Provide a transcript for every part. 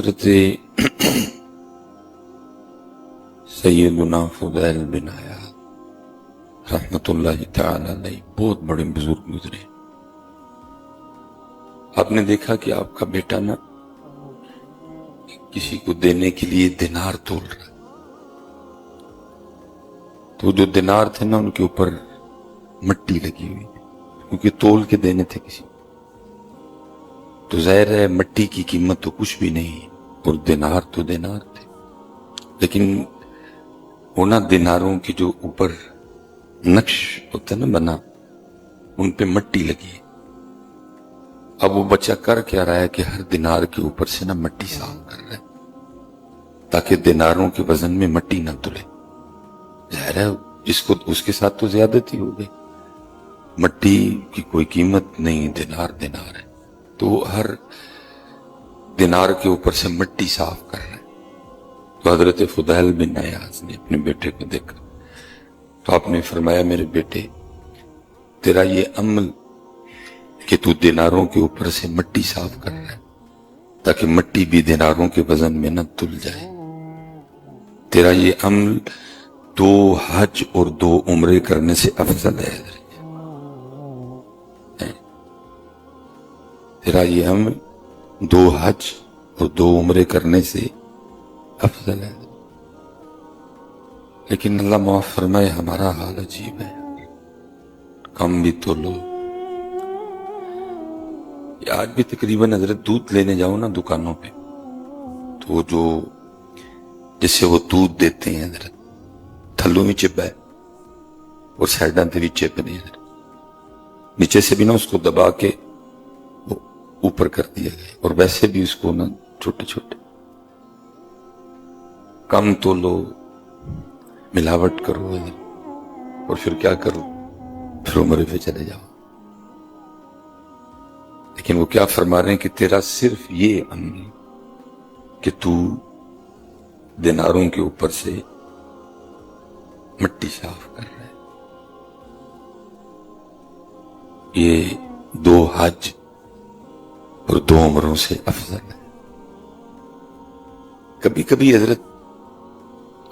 حضرت سیدنا فضیل بن عیاض رحمت اللہ تعالی علیہ بہت بڑے بزرگ گزرے. آپ نے دیکھا کہ آپ کا بیٹا نا کسی کو دینے کے لیے دینار تول رہا، تو جو دینار تھے نا ان کے اوپر مٹی لگی ہوئی کیونکہ تول کے دینے تھے کسی کو. تو ظاہر ہے مٹی کی قیمت تو کچھ بھی نہیں اور دینار تو دینار تھے، لیکن اونا دیناروں کے جو اوپر نقش ہوتا ہے نا بنا، ان پہ مٹی لگی ہے. اب وہ بچہ کر کیا رہا ہے کہ ہر دینار کے اوپر سے نا مٹی صاف کر رہا ہے تاکہ دیناروں کے وزن میں مٹی نہ تلے. ظاہر ہے جس کو اس کے ساتھ تو زیادتی ہو گئی، مٹی کی کوئی قیمت نہیں، دینار دینار ہے. تو ہر دینار کے اوپر سے مٹی صاف کر رہے ہیں. تو حضرت فضیل بن عیاض نے اپنے بیٹے کو دیکھا تو آپ نے فرمایا میرے بیٹے تیرا یہ عمل کہ تو دیناروں کے اوپر سے مٹی صاف کر رہا ہے تاکہ مٹی بھی دیناروں کے وزن میں نہ تل جائے، تیرا یہ عمل 2 حج اور 2 عمرے کرنے سے افضل ہے. تیرا یہ عمل 2 حج اور 2 عمرے کرنے سے افضل ہے. لیکن اللہ معاف فرمائے ہمارا حال عجیب ہے، کم بھی تو لو. آج بھی تقریباً حضرت دودھ لینے جاؤ نا دکانوں پہ تو جو جس سے وہ دودھ دیتے ہیں حضرت تھلوں میں چپ ہے اور سائڈاں تے بھی چپ نہیں حضرت، نیچے سے بھی نا اس کو دبا کے اوپر کر دیا گیا اور ویسے بھی اس کو نا چھوٹے چھوٹے. کم تو لو، ملاوٹ کرو اور پھر کیا کرو، پھر عمرے پہ چلے جاؤ. لیکن وہ کیا فرما رہے ہیں کہ تیرا صرف یہ عمل کہ تو دیناروں کے اوپر سے مٹی صاف کر رہا ہے، یہ 2 حج اور 2 عمروں سے افضل ہے. کبھی کبھی حضرت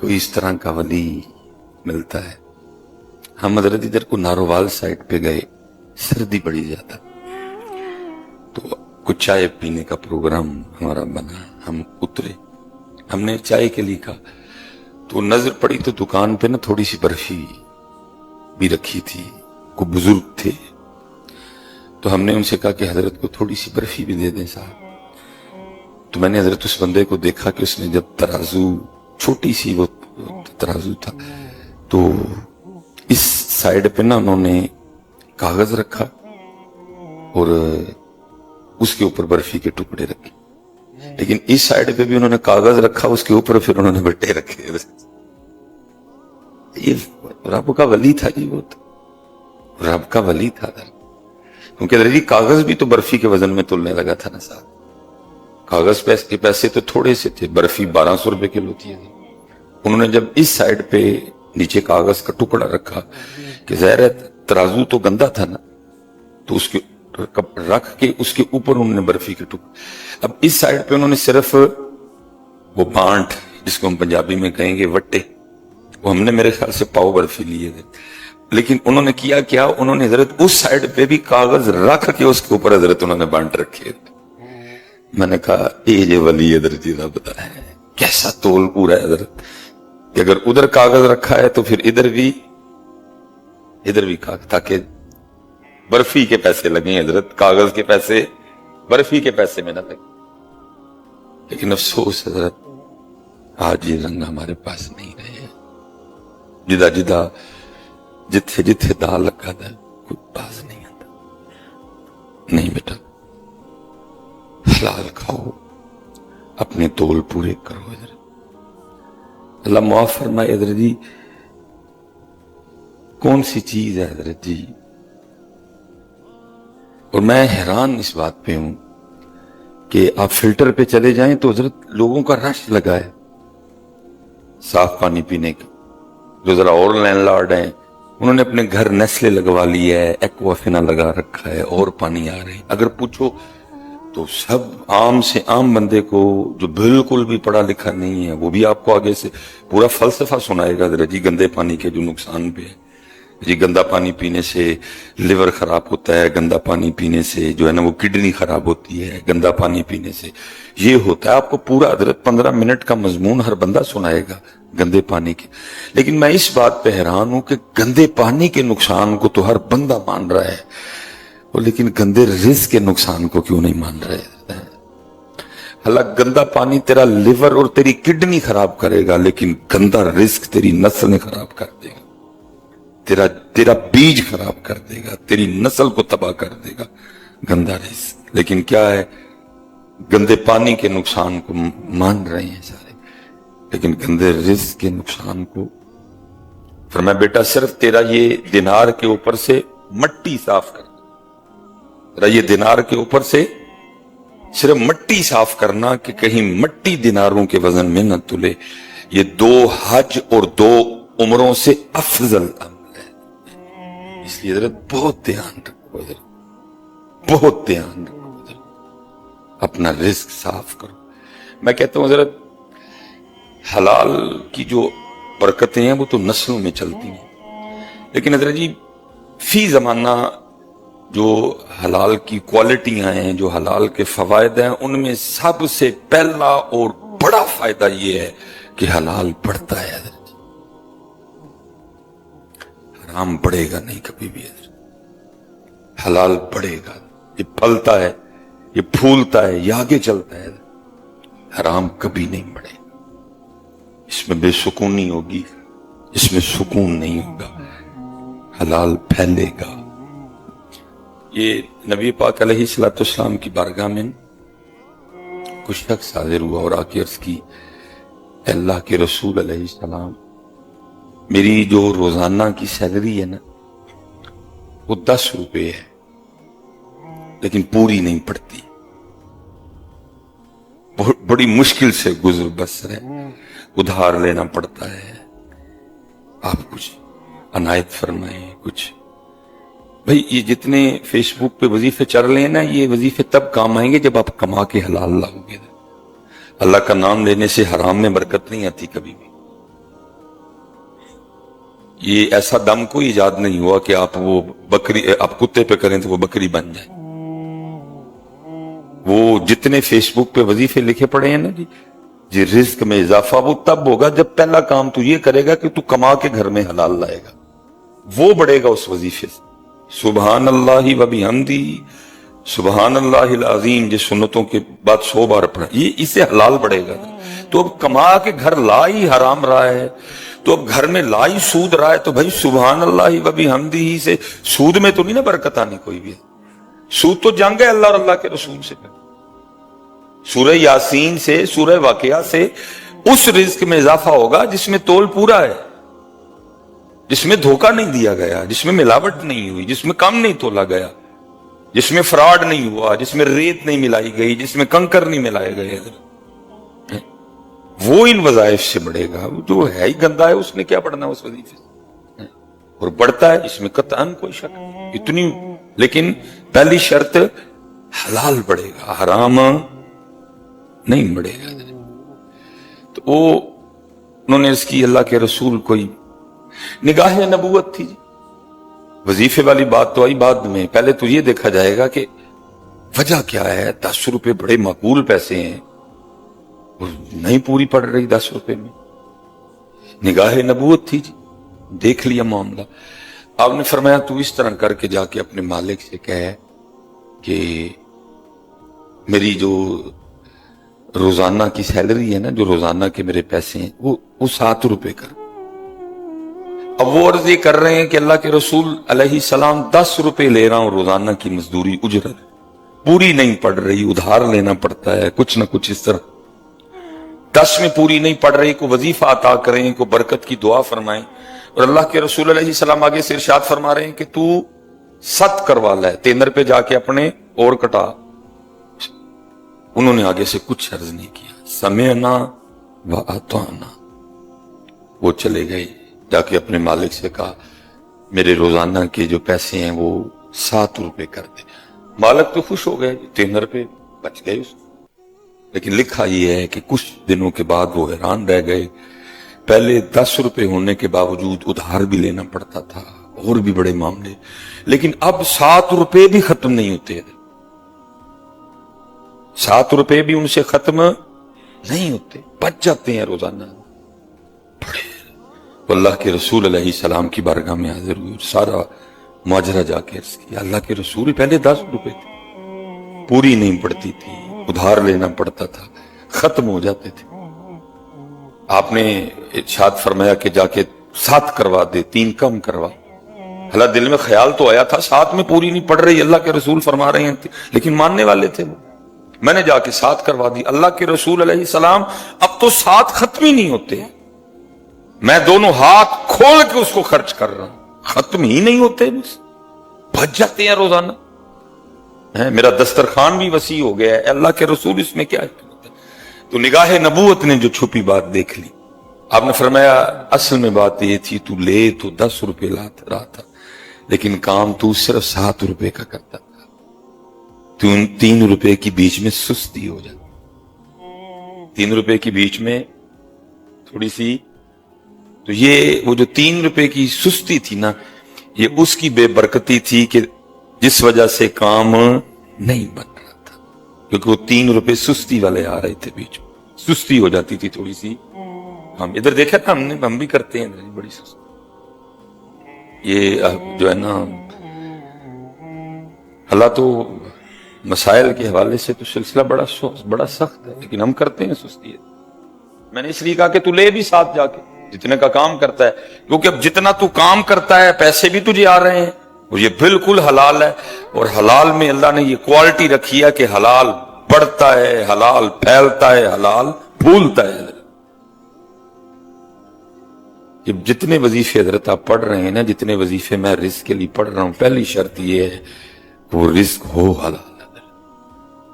کوئی اس طرح کا ولی ملتا ہے. ہم حضرت ادھر کو نارووال سائٹ پہ گئے، سردی بڑی زیادہ، تو کچھ چائے پینے کا پروگرام ہمارا بنا. ہم اترے، ہم نے چائے کے لیے کہا تو نظر پڑی تو دکان پہ نا تھوڑی سی برفی بھی رکھی تھی. کوئی بزرگ تھے تو ہم نے ان سے کہا کہ حضرت کو تھوڑی سی برفی بھی دے دیں صاحب. تو میں نے حضرت اس بندے کو دیکھا کہ اس نے جب ترازو، چھوٹی سی وہ ترازو تھا، تو اس سائڈ پہ نا انہوں نے کاغذ رکھا اور اس کے اوپر برفی کے ٹکڑے رکھے، لیکن اس سائڈ پہ بھی انہوں نے کاغذ رکھا، اس کے اوپر پھر انہوں نے بٹے رکھے. یہ رب کا ولی تھا جی، وہ رب کا ولی تھا کیونکہ حضرت کاغذ بھی تو برفی کے وزن میں تلنے لگا تھا نا صاحب. کاغذ کے پیسے تو تھوڑے سے تھے، برفی 1200 روپے کلو تھی. انہوں نے جب اس سائڈ پہ نیچے کاغذ کا ٹکڑا رکھا کہ ظاہر ہے ترازو تو گندا تھا نا، تو اس کے رکھ کے اس کے اوپر انہوں نے برفی کے ٹکڑے. اب اس سائڈ پہ انہوں نے صرف وہ بانٹ جس کو ہم پنجابی میں کہیں گے وٹے، وہ ہم نے میرے خیال سے پاؤ برفی لیے تھے. لیکن انہوں نے کیا کیا، انہوں نے حضرت اس سائڈ پہ بھی کاغذ رکھ کے اس کے اوپر حضرت انہوں نے بانٹ رکھے. میں نے کہا یہ جو ولی حضرت جی کا پتا ہے کیسا تول پورا ہے حضرت، کہ اگر ادھر کاغذ رکھا ہے تو پھر ادھر بھی کاغذ، تاکہ برفی کے پیسے لگیں حضرت، کاغذ کے پیسے برفی کے پیسے میں نہ لگیں. لیکن افسوس حضرت آج یہ رنگ ہمارے پاس نہیں رہے. جدہ جدہ جتھے جتھے دا لگا دا کوئی باز نہیں آتا. نہیں بیٹا، حلال کھاؤ، اپنے تول پورے کرو حضرت. اللہ معاف فرمائے حضرت جی، کون سی چیز ہے حضرت جی. اور میں حیران اس بات پہ ہوں کہ آپ فلٹر پہ چلے جائیں تو حضرت لوگوں کا رش لگا ہے صاف پانی پینے کا. جو ذرا اور لینڈ لارڈ ہیں انہوں نے اپنے گھر نیسلے لگوا لی ہے، ایکوافینا لگا رکھا ہے اور پانی آ رہے ہیں. اگر پوچھو تو سب عام سے عام بندے کو جو بالکل بھی پڑھا لکھا نہیں ہے وہ بھی آپ کو آگے سے پورا فلسفہ سنائے گا ذرا جی گندے پانی کے جو نقصان پہ ہے، جی گندا پانی پینے سے لیور خراب ہوتا ہے، گندا پانی پینے سے جو ہے نا وہ کڈنی خراب ہوتی ہے، گندا پانی پینے سے یہ ہوتا ہے. آپ کو پورا حضرت 15 منٹ کا مضمون ہر بندہ سنائے گا گندے پانی کے. لیکن میں اس بات پہ حیران ہوں کہ گندے پانی کے نقصان کو تو ہر بندہ مان رہا ہے، لیکن گندے رزق کے نقصان کو کیوں نہیں مان رہے؟ حالانکہ گندا پانی تیرا لیور اور تیری کڈنی خراب کرے گا، لیکن گندا رزق تیری نسل خراب کر دے گا، تیرا بیج خراب کر دے گا، تیری نسل کو تباہ کر دے گا گندا رزق. لیکن کیا ہے، گندے پانی کے نقصان کو مان رہے ہیں سارے، لیکن گندے رزق کے نقصان کو فرمایا بیٹا صرف تیرا یہ دینار کے اوپر سے مٹی صاف کر، یہ دینار کے اوپر سے صرف مٹی صاف کرنا کہ کہیں مٹی دیناروں کے وزن میں نہ تلے. یہ 2 حج اور 2 عمروں سے افضل عمل ہے. اس لیے حضرت بہت دھیان رکھو، حضرت بہت دھیان رکھو، حضرت اپنا رزق صاف کرو. میں کہتا ہوں حضرت حلال کی جو برکتیں ہیں وہ تو نسلوں میں چلتی ہیں، لیکن حضرت جی فی زمانہ جو حلال کی کوالٹیاں ہیں، جو حلال کے فوائد ہیں، ان میں سب سے پہلا اور بڑا فائدہ یہ ہے کہ حلال بڑھتا ہے. حضرت حرام بڑھے گا نہیں کبھی بھی، حضرت حلال بڑھے گا، یہ پھلتا ہے، یہ پھولتا ہے، یہ آگے چلتا ہے. حرام کبھی نہیں بڑھے گا، اس میں بے سکونی ہوگی، اس میں سکون نہیں ہوگا. حلال پھیلے گا. یہ نبی پاک علیہ الصلوۃ والسلام کی بارگاہ میں کچھ شخص حاضر ہوا اور آ کے عرض کی، اے اللہ کے رسول علیہ السلام، میری جو روزانہ کی سیلری ہے نا وہ 10 روپے ہے، لیکن پوری نہیں پڑتی، بڑی مشکل سے گزر بسر ہے، ادھار لینا پڑتا ہے، آپ کچھ عنایت فرمائیں. کچھ بھئی یہ جتنے فیس بک پہ وظیفے چل رہے ہیں نا، یہ وظیفے تب کام آئیں گے جب آپ کما کے حلال لاؤ گے. اللہ کا نام لینے سے حرام میں برکت نہیں آتی کبھی بھی. یہ ایسا دم کوئی ایجاد نہیں ہوا کہ آپ وہ بکری آپ کتے پہ کریں تو وہ بکری بن جائے. وہ جتنے فیس بک پہ وظیفے لکھے پڑے ہیں نا جی رزق میں اضافہ وہ تب ہوگا جب پہلا کام تو یہ کرے گا کہ تو کما کے گھر میں حلال لائے گا، وہ بڑھے گا اس وظیفے سے. سبحان اللہ و بحمدہ سبحان اللہ العظیم جس سنتوں کے بعد 100 بار پڑھا، یہ اسے حلال بڑھے گا. تو اب کما کے گھر لائی حرام رہا ہے، تو اب گھر میں لائی سود رہا ہے، تو بھائی سبحان اللہ و بحمدہ سے سود میں تو نہیں نا برکت آنی کوئی بھی. سود تو جنگ ہے اللہ اور اللہ کے رسول سے. سورہ یاسین سے، سورہ واقعہ سے اس رزق میں اضافہ ہوگا جس میں تول پورا ہے، جس میں دھوکہ نہیں دیا گیا، جس میں ملاوٹ نہیں ہوئی، جس میں کم نہیں تولا گیا، جس میں فراڈ نہیں ہوا، جس میں ریت نہیں ملائی گئی، جس میں کنکر نہیں ملائے گئے. وہ ان وظائف سے بڑھے گا. جو ہے ہی گندا ہے اس نے کیا پڑھنا اس وظیفے سے، اور بڑھتا ہے اس میں قطعاً کوئی شک اتنی. لیکن پہلی شرط حلال بڑھے گا، حرام نہیں بڑھے گا. تو وہ انہوں نے اس کی اللہ کے رسول کوئی نگاہ نبوت تھی. وظیفے والی بات تو آئی بعد میں، پہلے تو یہ دیکھا جائے گا کہ وجہ کیا ہے. 10 روپے بڑے معقول پیسے ہیں، نہیں پوری پڑ رہی 10 روپے میں. نگاہ نبوت تھی جی، دیکھ لیا معاملہ. آپ نے فرمایا تو اس طرح کر کے جا کے اپنے مالک سے کہے کہ میری جو روزانہ کی سیلری ہے نا، جو روزانہ کے میرے پیسے ہیں وہ 7 روپے کر. اب وہ عرض یہ کر رہے ہیں کہ اللہ کے رسول علیہ السلام 10 روپے لے رہا ہوں روزانہ کی مزدوری اجرت، پوری نہیں پڑ رہی، ادھار لینا پڑتا ہے کچھ نہ کچھ اس طرح. 10 میں پوری نہیں پڑ رہی، کو وظیفہ عطا کریں، کو برکت کی دعا فرمائیں. اور اللہ کے رسول علیہ السلام آگے سے ارشاد فرما رہے ہیں کہ تو 7 کروا لے، 13 پہ جا کے اپنے اور کٹا. انہوں نے آگے سے کچھ عرض نہیں کیا، سمعنا و اطعنا. وہ چلے گئے، جا کے اپنے مالک سے کہا میرے روزانہ کے جو پیسے ہیں وہ 7 روپے کر دے. مالک تو خوش ہو گئے، 13 روپے بچ گئے اس میں۔ لیکن لکھا یہ ہے کہ کچھ دنوں کے بعد وہ حیران رہ گئے، پہلے 10 روپے ہونے کے باوجود ادھار بھی لینا پڑتا تھا اور بھی بڑے معاملے، لیکن اب 7 روپے بھی ختم نہیں ہوتے، 7 روپے بھی ان سے ختم نہیں ہوتے، بچ جاتے ہیں روزانہ۔ بڑے تو اللہ کے رسول علیہ السلام کی بارگاہ میں حاضر ہوئے اور سارا ماجرا جا کے عرض کیا، اللہ کے رسول پہلے 10 روپے تھے، پوری نہیں پڑتی تھی، ادھار لینا پڑتا تھا، ختم ہو جاتے تھے، آپ نے ارشاد فرمایا کہ جا کے 7 کروا دے، 3 کم کروا۔ اللہ دل میں خیال تو آیا تھا 7 میں پوری نہیں پڑ رہی، اللہ کے رسول فرما رہے ہیں، لیکن ماننے والے تھے وہ۔ میں نے جا کے 7 کروا دی، اللہ کے رسول علیہ السلام اب تو 7 ختم ہی نہیں ہوتے، میں دونوں ہاتھ کھول کے اس کو خرچ کر رہا ہوں، ختم ہی نہیں ہوتے، بس بچ جاتے ہیں روزانہ۔ میرا دسترخوان بھی وسیع ہو گیا ہے، اللہ کے رسول اس میں کیا ہے؟ تو نگاہ نبوت نے جو چھپی بات دیکھ لی، آپ نے فرمایا اصل میں بات یہ تھی، تو لے تو 10 روپے رہا تھا، لیکن کام تو صرف 7 روپے کا کرتا تھا، تو ان 3 روپے کی بیچ میں سستی ہو جاتی، 3 روپے کی بیچ میں تھوڑی سی، تو یہ وہ جو 3 روپے کی سستی تھی نا، یہ اس کی بے برکتی تھی کہ جس وجہ سے کام نہیں بن رہا تھا، کیونکہ وہ 3 روپے سستی والے آ رہے تھے، بیچ میں سستی ہو جاتی تھی تھوڑی سی۔ ہم ادھر دیکھا تھا، ہم بھی کرتے ہیں بڑی سستی، یہ جو ہے نا، اللہ تو مسائل کے حوالے سے تو سلسلہ بڑا سخت ہے، لیکن ہم کرتے ہیں سستی ہے۔ میں نے اس لیے کہا کہ تو لے بھی ساتھ جا کے جتنے کا کام کرتا ہے، کیونکہ اب جتنا تو کام کرتا ہے پیسے بھی تجھے آ رہے ہیں، اور یہ بالکل حلال ہے، اور حلال میں اللہ نے یہ کوالٹی رکھی ہے کہ حلال بڑھتا ہے، حلال پھیلتا ہے، حلال پھولتا ہے۔ جب جتنے وظیفے حضرت آپ پڑھ رہے ہیں نا، جتنے وظیفے میں رزق کے لیے پڑھ رہا ہوں، پہلی شرط یہ ہے کہ وہ رزق ہو حلال۔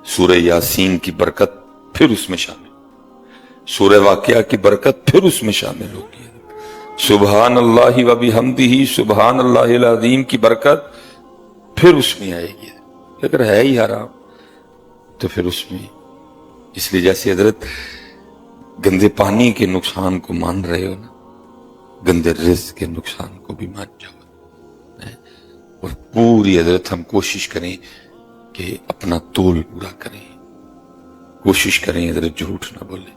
سورہ یاسین کی برکت پھر اس میں شامل، سورہ واقعہ کی برکت پھر اس میں شامل ہوگی، سبحان اللہ و بحمدہ سبحان اللہ العظیم کی برکت پھر اس میں آئے گی۔ اگر ہے ہی حرام تو پھر اس میں، اس لیے جیسے حضرت گندے پانی کے نقصان کو مان رہے ہو نا، گندے رزق کے نقصان کو بھی مان جاؤ، اور پوری حضرت ہم کوشش کریں کہ اپنا تول پورا کریں، کوشش کریں حضرت جھوٹ نہ بولیں،